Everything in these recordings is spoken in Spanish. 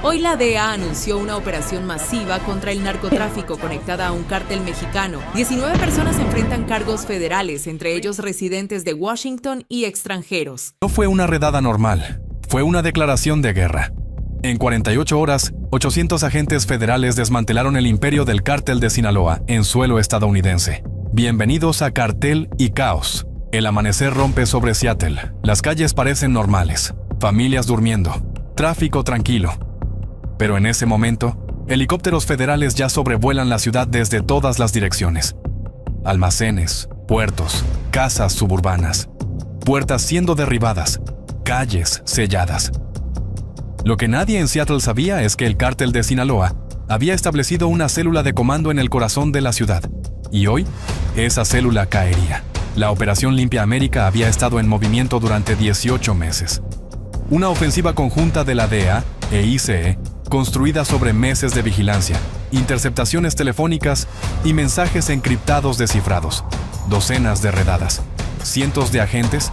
Hoy la DEA anunció una operación masiva contra el narcotráfico conectada a un cártel mexicano. 19 personas enfrentan cargos federales, entre ellos residentes de Washington y extranjeros. No fue una redada normal, fue una declaración de guerra. En 48 horas, 800 agentes federales desmantelaron el imperio del cártel de Sinaloa en suelo estadounidense. Bienvenidos a Cartel y Caos. El amanecer rompe sobre Seattle. Las calles parecen normales, familias durmiendo, tráfico tranquilo. Pero en ese momento, helicópteros federales ya sobrevuelan la ciudad desde todas las direcciones. Almacenes, puertos, casas suburbanas, puertas siendo derribadas, calles selladas. Lo que nadie en Seattle sabía es que el cártel de Sinaloa había establecido una célula de comando en el corazón de la ciudad, y hoy, esa célula caería. La Operación Limpia América había estado en movimiento durante 18 meses. Una ofensiva conjunta de la DEA e ICE, construida sobre meses de vigilancia, interceptaciones telefónicas y mensajes encriptados descifrados, docenas de redadas, cientos de agentes,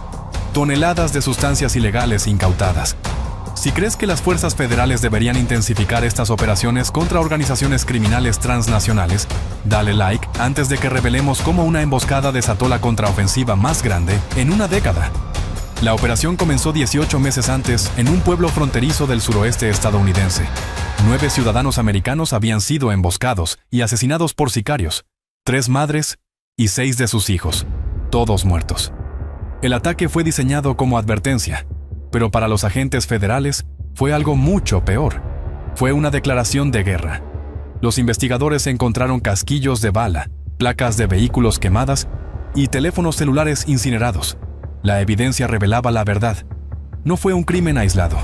toneladas de sustancias ilegales incautadas. Si crees que las fuerzas federales deberían intensificar estas operaciones contra organizaciones criminales transnacionales, dale like antes de que revelemos cómo una emboscada desató la contraofensiva más grande en una década. La operación comenzó 18 meses antes en un pueblo fronterizo del suroeste estadounidense. 9 ciudadanos americanos habían sido emboscados y asesinados por sicarios, 3 madres y 6 de sus hijos, todos muertos. El ataque fue diseñado como advertencia, pero para los agentes federales fue algo mucho peor. Fue una declaración de guerra. Los investigadores encontraron casquillos de bala, placas de vehículos quemadas y teléfonos celulares incinerados. La evidencia revelaba la verdad. No fue un crimen aislado.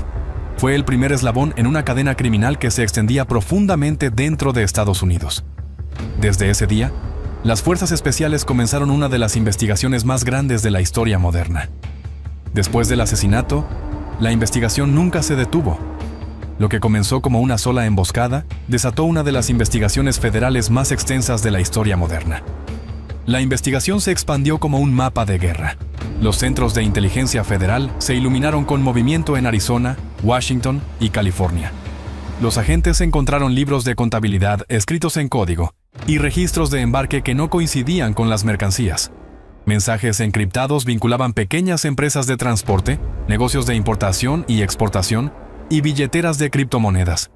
Fue el primer eslabón en una cadena criminal que se extendía profundamente dentro de Estados Unidos. Desde ese día, las fuerzas especiales comenzaron una de las investigaciones más grandes de la historia moderna. Después del asesinato, la investigación nunca se detuvo. Lo que comenzó como una sola emboscada desató una de las investigaciones federales más extensas de la historia moderna. La investigación se expandió como un mapa de guerra. Los centros de inteligencia federal se iluminaron con movimiento en Arizona, Washington y California. Los agentes encontraron libros de contabilidad escritos en código y registros de embarque que no coincidían con las mercancías. Mensajes encriptados vinculaban pequeñas empresas de transporte, negocios de importación y exportación y billeteras de criptomonedas.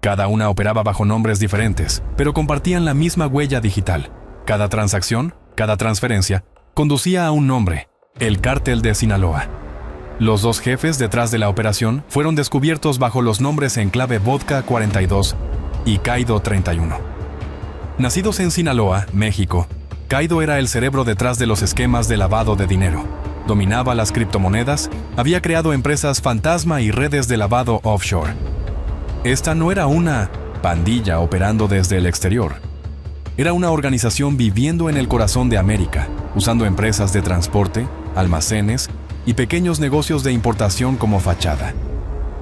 Cada una operaba bajo nombres diferentes, pero compartían la misma huella digital. Cada transacción, cada transferencia, conducía a un nombre: el cártel de Sinaloa. Los 2 jefes detrás de la operación fueron descubiertos bajo los nombres en clave Vodka 42 y Kaido 31. Nacidos en Sinaloa, México, Kaido era el cerebro detrás de los esquemas de lavado de dinero. Dominaba las criptomonedas, había creado empresas fantasma y redes de lavado offshore. Esta no era una pandilla operando desde el exterior. Era una organización viviendo en el corazón de América, usando empresas de transporte, almacenes y pequeños negocios de importación como fachada.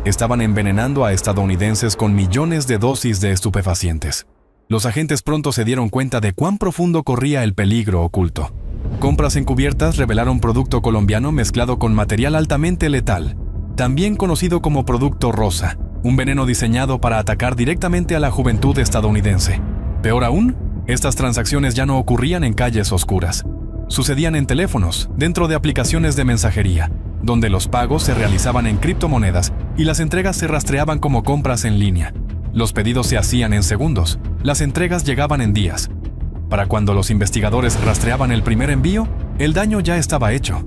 Estaban envenenando a estadounidenses con millones de dosis de estupefacientes. Los agentes pronto se dieron cuenta de cuán profundo corría el peligro oculto. Compras encubiertas revelaron producto colombiano mezclado con material altamente letal, también conocido como producto rosa, un veneno diseñado para atacar directamente a la juventud estadounidense. Peor aún, estas transacciones ya no ocurrían en calles oscuras. Sucedían en teléfonos, dentro de aplicaciones de mensajería, donde los pagos se realizaban en criptomonedas y las entregas se rastreaban como compras en línea. Los pedidos se hacían en segundos, las entregas llegaban en días. Para cuando los investigadores rastreaban el primer envío, el daño ya estaba hecho.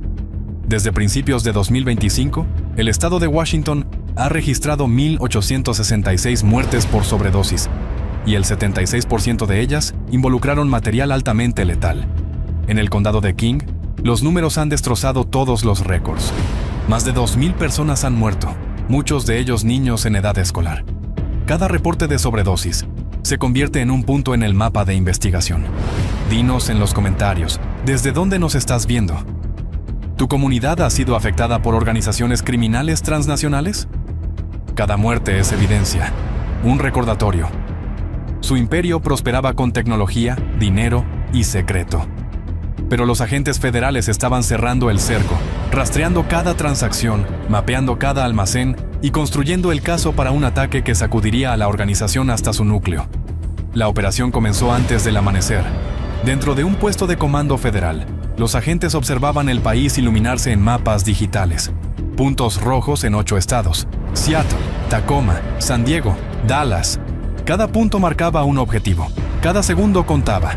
Desde principios de 2025, el estado de Washington ha registrado 1.866 muertes por sobredosis, y el 76% de ellas involucraron material altamente letal. En el condado de King, los números han destrozado todos los récords. Más de 2.000 personas han muerto, muchos de ellos niños en edad escolar. Cada reporte de sobredosis se convierte en un punto en el mapa de investigación. Dinos en los comentarios, ¿desde dónde nos estás viendo? ¿Tu comunidad ha sido afectada por organizaciones criminales transnacionales? Cada muerte es evidencia, un recordatorio. Su imperio prosperaba con tecnología, dinero y secreto. Pero los agentes federales estaban cerrando el cerco rastreando cada transacción, mapeando cada almacén y construyendo el caso para un ataque que sacudiría a la organización hasta su núcleo. La operación comenzó antes del amanecer. Dentro de un puesto de comando federal, los agentes observaban el país iluminarse en mapas digitales. Puntos rojos en 8 estados: Seattle, Tacoma, San Diego, Dallas. Cada punto marcaba un objetivo. Cada segundo contaba.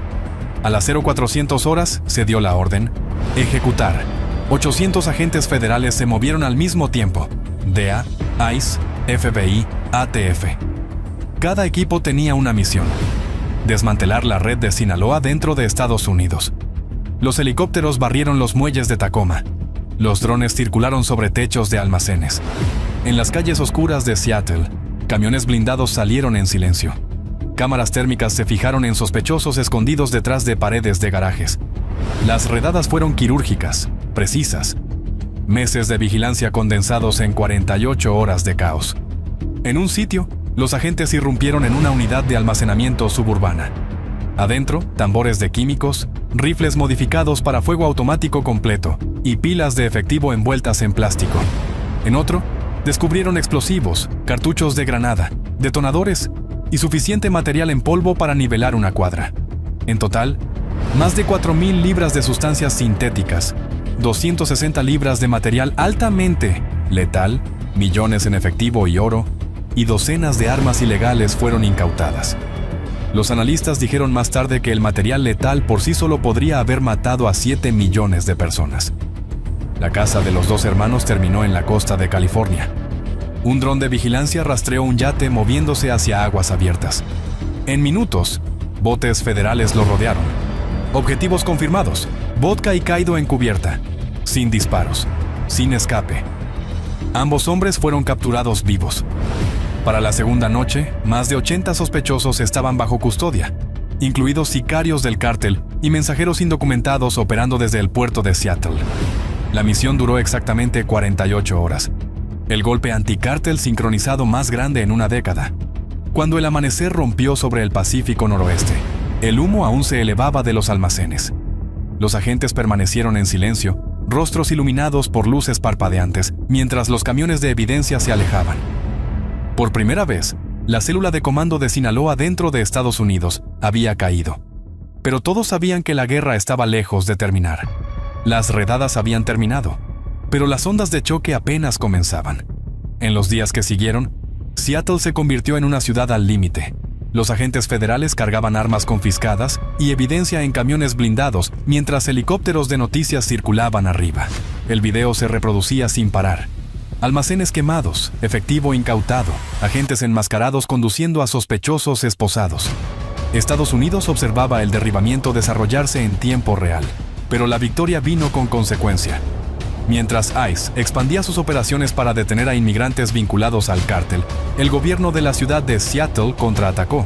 A las 0400 horas se dio la orden: ejecutar. 800 agentes federales se movieron al mismo tiempo: DEA, ICE, FBI, ATF. Cada equipo tenía una misión: desmantelar la red de Sinaloa dentro de Estados Unidos. Los helicópteros barrieron los muelles de Tacoma. Los drones circularon sobre techos de almacenes. En las calles oscuras de Seattle, camiones blindados salieron en silencio. Cámaras térmicas se fijaron en sospechosos escondidos detrás de paredes de garajes. Las redadas fueron quirúrgicas, precisas. Meses de vigilancia condensados en 48 horas de caos. En un sitio, los agentes irrumpieron en una unidad de almacenamiento suburbana. Adentro, tambores de químicos, rifles modificados para fuego automático completo y pilas de efectivo envueltas en plástico. En otro, descubrieron explosivos, cartuchos de granada, detonadores y suficiente material en polvo para nivelar una cuadra. En total, más de 4.000 libras de sustancias sintéticas, 260 libras de material altamente letal, millones en efectivo y oro, y docenas de armas ilegales fueron incautadas. Los analistas dijeron más tarde que el material letal por sí solo podría haber matado a 7 millones de personas. La casa de los dos hermanos terminó en la costa de California. Un dron de vigilancia rastreó un yate moviéndose hacia aguas abiertas. En minutos, botes federales lo rodearon. Objetivos confirmados: vodka y Kaido en cubierta, sin disparos, sin escape. Ambos hombres fueron capturados vivos. Para la segunda noche, más de 80 sospechosos estaban bajo custodia, incluidos sicarios del cártel y mensajeros indocumentados operando desde el puerto de Seattle. La misión duró exactamente 48 horas. El golpe anticártel sincronizado más grande en una década. Cuando el amanecer rompió sobre el Pacífico Noroeste, el humo aún se elevaba de los almacenes. Los agentes permanecieron en silencio, rostros iluminados por luces parpadeantes, mientras los camiones de evidencia se alejaban. Por primera vez, la célula de comando de Sinaloa dentro de Estados Unidos había caído. Pero todos sabían que la guerra estaba lejos de terminar. Las redadas habían terminado, pero las ondas de choque apenas comenzaban. En los días que siguieron, Seattle se convirtió en una ciudad al límite. Los agentes federales cargaban armas confiscadas y evidencia en camiones blindados, mientras helicópteros de noticias circulaban arriba. El video se reproducía sin parar. Almacenes quemados, efectivo incautado, agentes enmascarados conduciendo a sospechosos esposados. Estados Unidos observaba el derribamiento desarrollarse en tiempo real, pero la victoria vino con consecuencia. Mientras ICE expandía sus operaciones para detener a inmigrantes vinculados al cártel, el gobierno de la ciudad de Seattle contraatacó.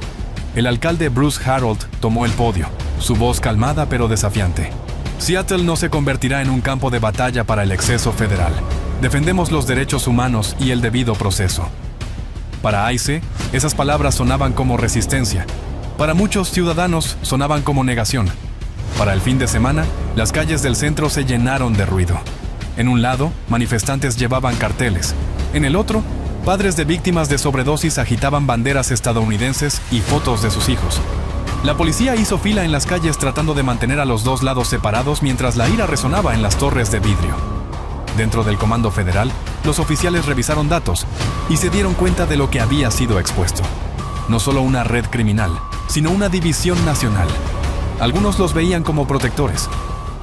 El alcalde Bruce Harold tomó el podio, su voz calmada pero desafiante. Seattle no se convertirá en un campo de batalla para el exceso federal. Defendemos los derechos humanos y el debido proceso. Para ICE, esas palabras sonaban como resistencia. Para muchos ciudadanos sonaban como negación. Para el fin de semana, las calles del centro se llenaron de ruido. En un lado, manifestantes llevaban carteles. En el otro, padres de víctimas de sobredosis agitaban banderas estadounidenses y fotos de sus hijos. La policía hizo fila en las calles tratando de mantener a los dos lados separados mientras la ira resonaba en las torres de vidrio. Dentro del Comando Federal, los oficiales revisaron datos y se dieron cuenta de lo que había sido expuesto. No solo una red criminal, sino una división nacional. Algunos los veían como protectores,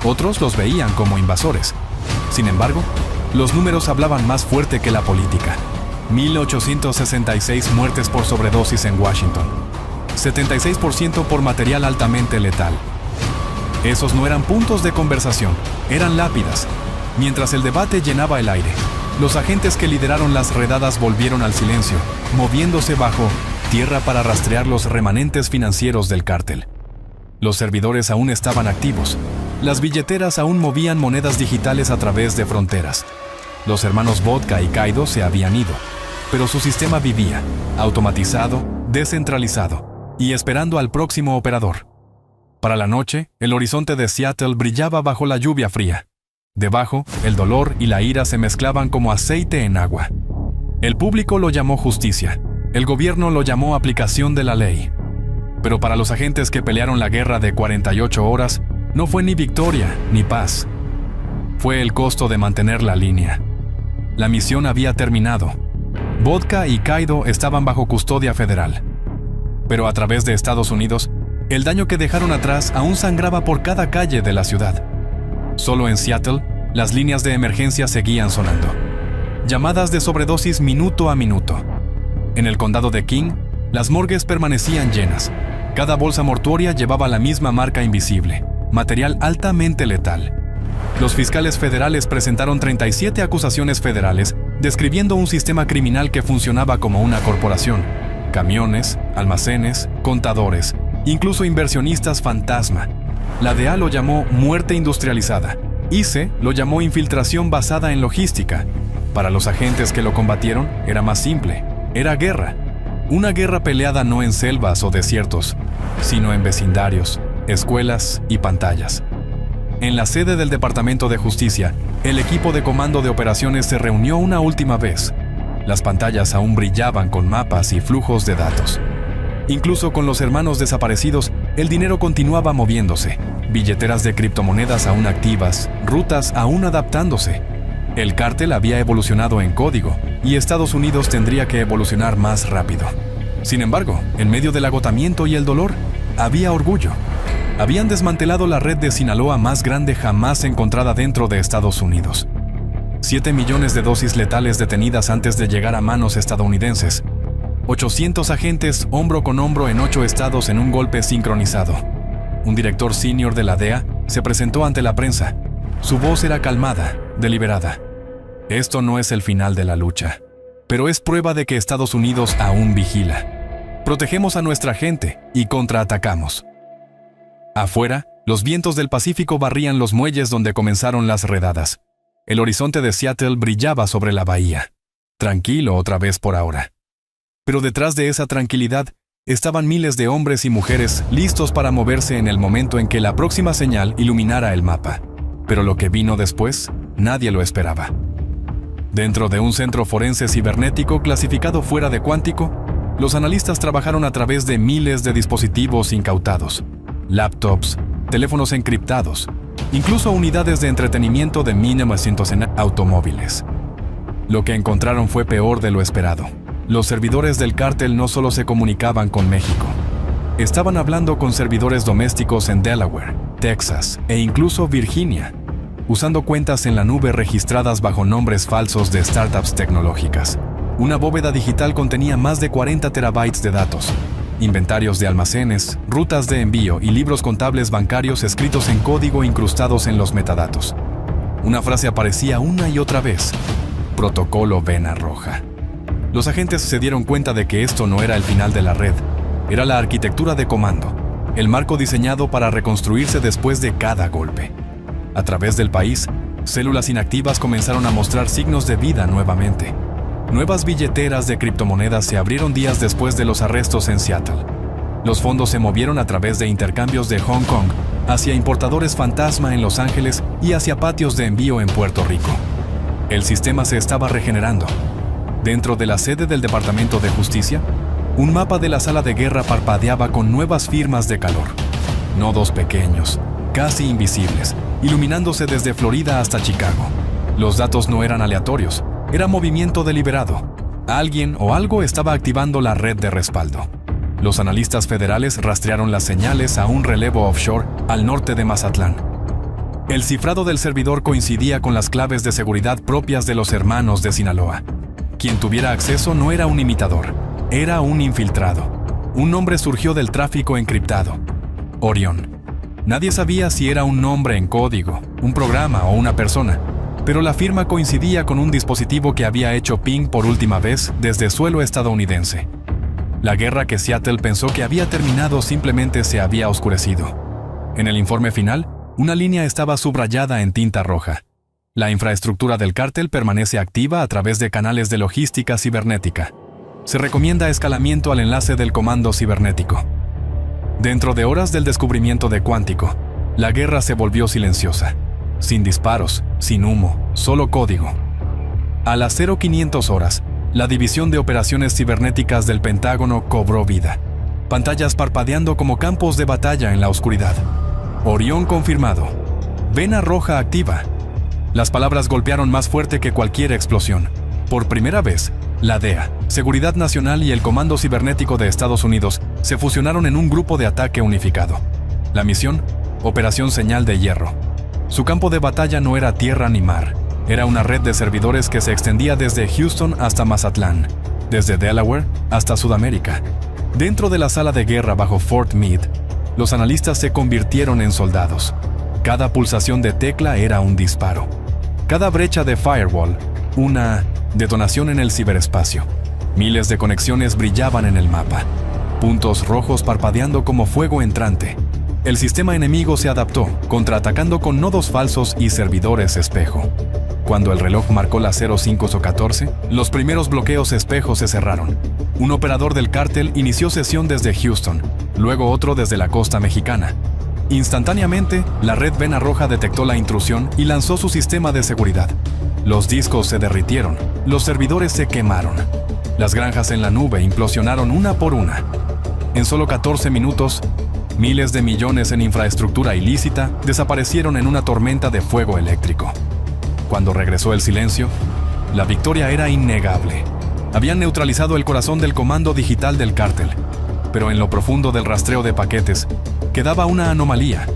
otros los veían como invasores. Sin embargo, los números hablaban más fuerte que la política. 1.866 muertes por sobredosis en Washington. 76% por material altamente letal. Esos no eran puntos de conversación, eran lápidas. Mientras el debate llenaba el aire, los agentes que lideraron las redadas volvieron al silencio, moviéndose bajo tierra para rastrear los remanentes financieros del cártel. Los servidores aún estaban activos. Las billeteras aún movían monedas digitales a través de fronteras. Los hermanos Vodka y Kaido se habían ido, pero su sistema vivía, automatizado, descentralizado, y esperando al próximo operador. Para la noche, el horizonte de Seattle brillaba bajo la lluvia fría. Debajo, el dolor y la ira se mezclaban como aceite en agua. El público lo llamó justicia. El gobierno lo llamó aplicación de la ley. Pero para los agentes que pelearon la guerra de 48 horas, no fue ni victoria ni paz. Fue el costo de mantener la línea. La misión había terminado. Vodka y Kaido estaban bajo custodia federal. Pero a través de Estados Unidos, el daño que dejaron atrás aún sangraba por cada calle de la ciudad. Solo en Seattle, las líneas de emergencia seguían sonando. Llamadas de sobredosis minuto a minuto. En el condado de King, las morgues permanecían llenas. Cada bolsa mortuoria llevaba la misma marca invisible, material altamente letal. Los fiscales federales presentaron 37 acusaciones federales describiendo un sistema criminal que funcionaba como una corporación. Camiones, almacenes, contadores, incluso inversionistas fantasma. La DEA lo llamó muerte industrializada. ICE lo llamó infiltración basada en logística. Para los agentes que lo combatieron, era más simple. Era guerra. Una guerra peleada no en selvas o desiertos, sino en vecindarios, escuelas y pantallas. En la sede del Departamento de Justicia, el equipo de comando de operaciones se reunió una última vez. Las pantallas aún brillaban con mapas y flujos de datos. Incluso con los hermanos desaparecidos, el dinero continuaba moviéndose. Billeteras de criptomonedas aún activas, rutas aún adaptándose. El cártel había evolucionado en código, y Estados Unidos tendría que evolucionar más rápido. Sin embargo, en medio del agotamiento y el dolor, había orgullo. Habían desmantelado la red de Sinaloa más grande jamás encontrada dentro de Estados Unidos. 7 millones de dosis letales detenidas antes de llegar a manos estadounidenses. 800 agentes hombro con hombro en 8 estados en un golpe sincronizado. Un director senior de la DEA se presentó ante la prensa. Su voz era calmada, deliberada. Esto no es el final de la lucha, pero es prueba de que Estados Unidos aún vigila. Protegemos a nuestra gente y contraatacamos. Afuera, los vientos del Pacífico barrían los muelles donde comenzaron las redadas. El horizonte de Seattle brillaba sobre la bahía. Tranquilo otra vez por ahora. Pero detrás de esa tranquilidad estaban miles de hombres y mujeres listos para moverse en el momento en que la próxima señal iluminara el mapa. Pero lo que vino después, nadie lo esperaba. Dentro de un centro forense cibernético clasificado fuera de Cuántico, los analistas trabajaron a través de miles de dispositivos incautados. Laptops, teléfonos encriptados, incluso unidades de entretenimiento de 1900 en automóviles. Lo que encontraron fue peor de lo esperado. Los servidores del cártel no solo se comunicaban con México. Estaban hablando con servidores domésticos en Delaware, Texas e incluso Virginia, usando cuentas en la nube registradas bajo nombres falsos de startups tecnológicas. Una bóveda digital contenía más de 40 terabytes de datos, inventarios de almacenes, rutas de envío y libros contables bancarios escritos en código incrustados en los metadatos. Una frase aparecía una y otra vez: Protocolo Vena Roja. Los agentes se dieron cuenta de que esto no era el final de la red, era la arquitectura de comando, el marco diseñado para reconstruirse después de cada golpe. A través del país, células inactivas comenzaron a mostrar signos de vida nuevamente. Nuevas billeteras de criptomonedas se abrieron días después de los arrestos en Seattle. Los fondos se movieron a través de intercambios de Hong Kong hacia importadores fantasma en Los Ángeles y hacia patios de envío en Puerto Rico. El sistema se estaba regenerando. Dentro de la sede del Departamento de Justicia, un mapa de la sala de guerra parpadeaba con nuevas firmas de calor. Nodos pequeños, casi invisibles, iluminándose desde Florida hasta Chicago. Los datos no eran aleatorios, era movimiento deliberado. Alguien o algo estaba activando la red de respaldo. Los analistas federales rastrearon las señales a un relevo offshore al norte de Mazatlán. El cifrado del servidor coincidía con las claves de seguridad propias de los hermanos de Sinaloa. Quien tuviera acceso no era un imitador, era un infiltrado. Un nombre surgió del tráfico encriptado: Orión. Nadie sabía si era un nombre en código, un programa o una persona, pero la firma coincidía con un dispositivo que había hecho ping por última vez desde suelo estadounidense. La guerra que Seattle pensó que había terminado simplemente se había oscurecido. En el informe final, una línea estaba subrayada en tinta roja. La infraestructura del cártel permanece activa a través de canales de logística cibernética. Se recomienda escalamiento al enlace del comando cibernético. Dentro de horas del descubrimiento de Cuántico, la guerra se volvió silenciosa. sin disparos, sin humo, solo código. A las 0500 horas, la División de Operaciones Cibernéticas del Pentágono cobró vida. Pantallas parpadeando como campos de batalla en la oscuridad. Orión confirmado. Vena roja activa. Las palabras golpearon más fuerte que cualquier explosión. Por primera vez, la DEA, Seguridad Nacional y el Comando Cibernético de Estados Unidos se fusionaron en un grupo de ataque unificado. La misión, Operación Señal de Hierro. Su campo de batalla no era tierra ni mar. Era una red de servidores que se extendía desde Houston hasta Mazatlán, desde Delaware hasta Sudamérica. Dentro de la sala de guerra bajo Fort Meade, los analistas se convirtieron en soldados. Cada pulsación de tecla era un disparo. Cada brecha de firewall, una detonación en el ciberespacio. Miles de conexiones brillaban en el mapa. Puntos rojos parpadeando como fuego entrante. El sistema enemigo se adaptó, contraatacando con nodos falsos y servidores espejo. Cuando el reloj marcó las 05:14, los primeros bloqueos espejo se cerraron. Un operador del cártel inició sesión desde Houston, luego otro desde la costa mexicana. Instantáneamente, la red Vena Roja detectó la intrusión y lanzó su sistema de seguridad. Los discos se derritieron, los servidores se quemaron. Las granjas en la nube implosionaron una por una. En solo 14 minutos, miles de millones en infraestructura ilícita desaparecieron en una tormenta de fuego eléctrico. Cuando regresó el silencio, la victoria era innegable. Habían neutralizado el corazón del comando digital del cártel, pero en lo profundo del rastreo de paquetes quedaba una anomalía,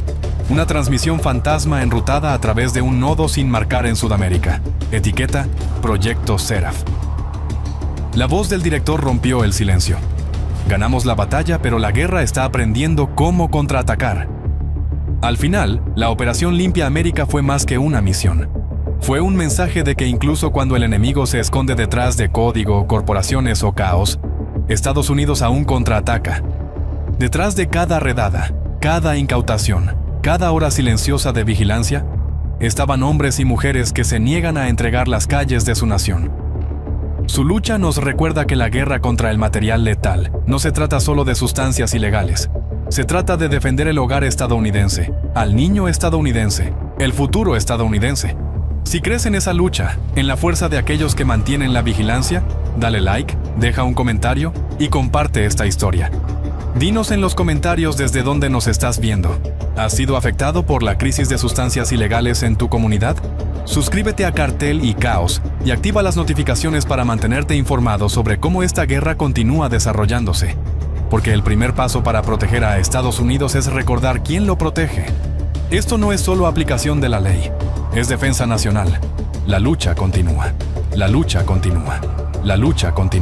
una transmisión fantasma enrutada a través de un nodo sin marcar en Sudamérica. Etiqueta Proyecto Seraph. La voz del director rompió el silencio. Ganamos la batalla, pero la guerra está aprendiendo cómo contraatacar. Al final, la Operación Limpia América fue más que una misión. Fue un mensaje de que incluso cuando el enemigo se esconde detrás de código, corporaciones o caos, Estados Unidos aún contraataca. Detrás de cada redada, cada incautación, cada hora silenciosa de vigilancia, estaban hombres y mujeres que se niegan a entregar las calles de su nación. Su lucha nos recuerda que la guerra contra el material letal no se trata solo de sustancias ilegales. Se trata de defender el hogar estadounidense, al niño estadounidense, el futuro estadounidense. Si crees en esa lucha, en la fuerza de aquellos que mantienen la vigilancia, dale like, deja un comentario y comparte esta historia. Dinos en los comentarios desde dónde nos estás viendo. ¿Has sido afectado por la crisis de sustancias ilegales en tu comunidad? Suscríbete a Cartel y Caos y activa las notificaciones para mantenerte informado sobre cómo esta guerra continúa desarrollándose. Porque el primer paso para proteger a Estados Unidos es recordar quién lo protege. Esto no es solo aplicación de la ley, es defensa nacional. La lucha continúa. La lucha continúa. La lucha continúa.